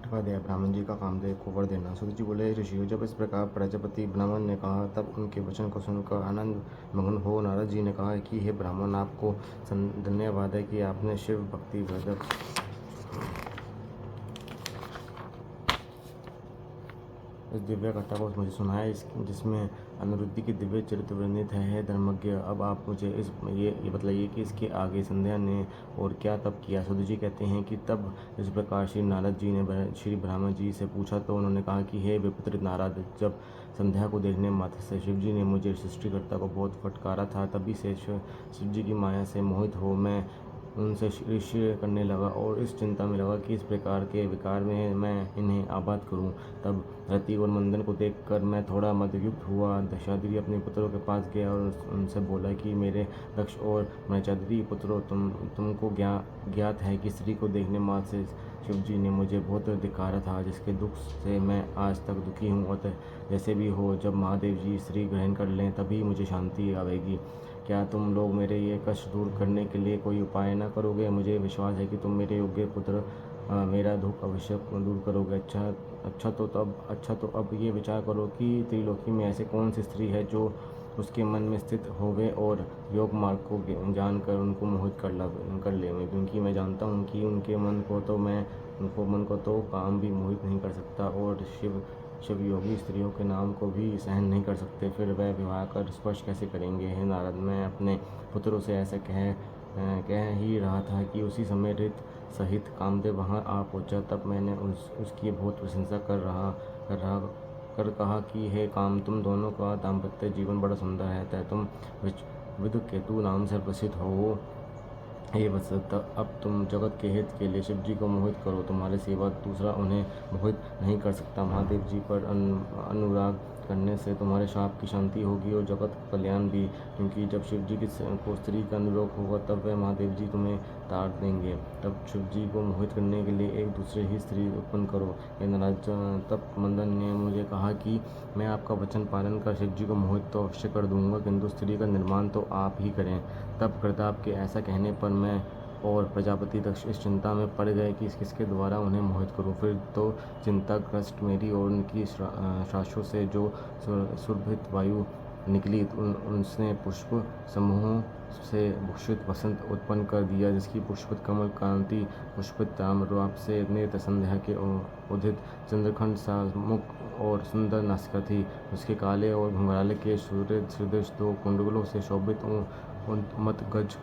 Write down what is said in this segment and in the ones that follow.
आठवां अध्याय ब्राह्मण जी का कामदेव को वर देना। सूत जी बोले, ऋषियों, जब इस प्रकार प्रजापति ब्राह्मण ने कहा तब उनके वचन को सुनकर आनंद मग्न हो नारद जी ने कहा कि हे ब्राह्मण, आपको धन्यवाद है कि आपने शिव भक्ति वर्धक इस दिव्य कथा को मुझे सुनाया, जिसमें अनिरुद्धि की दिव्य चरित्र वर्णित है। धर्मज्ञ, अब आप मुझे ये बताइए कि इसके आगे संध्या ने और क्या तप किया। सुध जी कहते हैं कि तब इस प्रकार श्री नारद जी ने श्री ब्रह्मा जी से पूछा तो उन्होंने कहा कि हे विपुत्र नारद, जब संध्या को देखने मात्र से शिव जी ने मुझे सृष्टिकर्ता को बहुत फटकारा था, तभी से शिव जी की माया से मोहित हो मैं उनसे ईर्ष्या करने लगा और इस चिंता में लगा कि इस प्रकार के विकार में मैं इन्हें आबाद करूं। तब रति और मंदन को देखकर मैं थोड़ा मदयुक्त हुआ। दशाद्री अपने पुत्रों के पास गया और उनसे बोला कि मेरे दक्ष और मृचाद्री पुत्रों, तुमको ज्ञात है कि स्त्री को देखने मात्र से शिव जी ने मुझे बहुत धिक्कारा था, जिसके दुख से मैं आज तक दुखी हूँ। अतः जैसे भी हो, जब महादेव जी स्त्री ग्रहण कर लें तभी मुझे शांति आवेगी। क्या तुम लोग मेरे ये कष्ट दूर करने के लिए कोई उपाय न करोगे? मुझे विश्वास है कि तुम मेरे योग्य पुत्र मेरा दुख अवश्य दूर करोगे। अच्छा तो अब ये विचार करो कि त्रिलोकी में ऐसे कौन सी स्त्री है जो उसके मन में स्थित होवे और योग मार्ग को जानकर उनको मोहित कर लेवे, क्योंकि मैं जानता हूँ कि उनके मन को तो काम भी मोहित नहीं कर सकता और शिव योगी स्त्रियों के नाम को भी सहन नहीं कर सकते, फिर वह विवाह कर स्पर्श कैसे करेंगे? हे नारद, मैं अपने पुत्रों से ऐसा कह ही रहा था कि उसी समय ऋत सहित कामदेव वहाँ आ पहुँचा। तब मैंने उसकी बहुत प्रशंसा कर कहा कि हे काम, तुम दोनों का दाम्पत्य जीवन बड़ा सुंदर है, तय तुम विदुर केतु नाम से प्रसिद्ध हो। हे वत्स, अब तुम जगत के हित के लिए शिव जी को मोहित करो, तुम्हारे सिवा दूसरा उन्हें मोहित नहीं कर सकता। महादेव जी पर अनुराग करने से तुम्हारे शाप की शांति होगी और जगत का कल्याण भी, क्योंकि जब शिव जी को स्त्री का अनुरोग होगा तब वह महादेव जी तुम्हें तार देंगे। तब शिव जी को मोहित करने के लिए एक दूसरे ही स्त्री उत्पन्न करो। हे नारद, तब मंदन ने मुझे कहा कि मैं आपका वचन पालन कर शिव जी को मोहित तो अवश्य कर दूंगा, किंतु स्त्री का निर्माण तो आप ही करें। तब कृताप के ऐसा कहने पर मैं और प्रजापति दक्ष इस चिंता में पड़ गए कि किसके द्वारा उन्हें मोहित करूं। फिर तो चिंताग्रस्त मेरी और उनकी श्वासों से जो सुरभित वायु निकली, उनसे पुष्प समूहों से भूषित वसंत उत्पन्न कर दिया, जिसकी पुष्पित कमल कांति पुष्पित ताम्ररूप से नेत्र संध्या के उदित चंद्रखंड सा मुख और सुंदर नासिका थी। उसके काले और घुंघराले के सूर्य सदृश दो कुंडलों से शोभित मत गज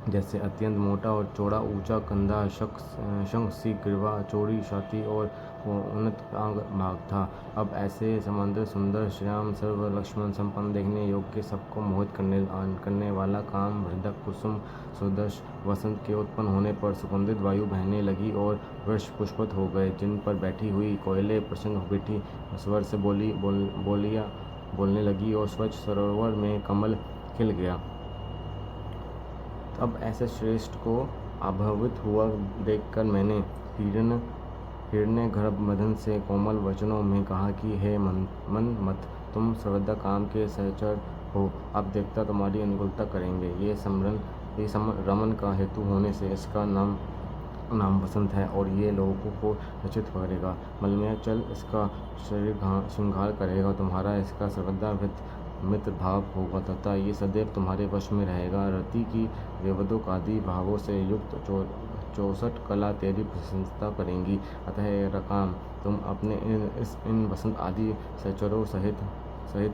जैसे अत्यंत मोटा और चौड़ा ऊंचा कंधा, शंख सी ग्रीवा, चौड़ी छाती और उन्नत आंग भाग था। अब ऐसे समंदर सुंदर श्याम सर्व लक्ष्मण संपन्न देखने योग्य सबको मोहित करने वाला काम हृदय कुसुम सुदर्श वसंत के उत्पन्न होने पर सुगंधित वायु बहने लगी और वृक्ष पुष्पित हो गए, जिन पर बैठी हुई कोयले प्रसन्न बैठी स्वर से बोलने लगी और स्वच्छ सरोवर में कमल खिल गया। अब ऐसे श्रेष्ठ को आभावित हुआ देखकर मैंने हिरण्य गर्भ मदन से कोमल वचनों में कहा कि हे मन मत, तुम सर्वदा काम के सहचर हो, अब देवता तुम्हारी अनुकूलता करेंगे। ये रमन का हेतु होने से इसका नाम वसंत है और ये लोगों को रचित करेगा। मलमय चल इसका शरीर श्रृंगार करेगा, तुम्हारा इसका सर्वदा मित्र भाव होगा तथा ये सदैव तुम्हारे वश में रहेगा। रति की वेवदोक आदि भावों से युक्त 64 कला तेरी प्रशंसा करेंगी। अतः रकाम, तुम अपने इन वसंत आदि सहचरों सहित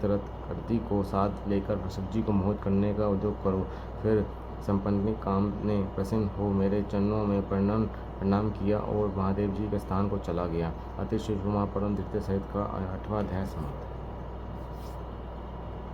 रति को साथ लेकर शिव जी को मोहित करने का उद्योग करो। फिर संपन्न काम ने प्रसन्न हो मेरे चरणों में प्रणाम किया और महादेव जी के स्थान को चला गया। अति शिव परम द्वितीय सहित का 8वां अध्याय समाप्त।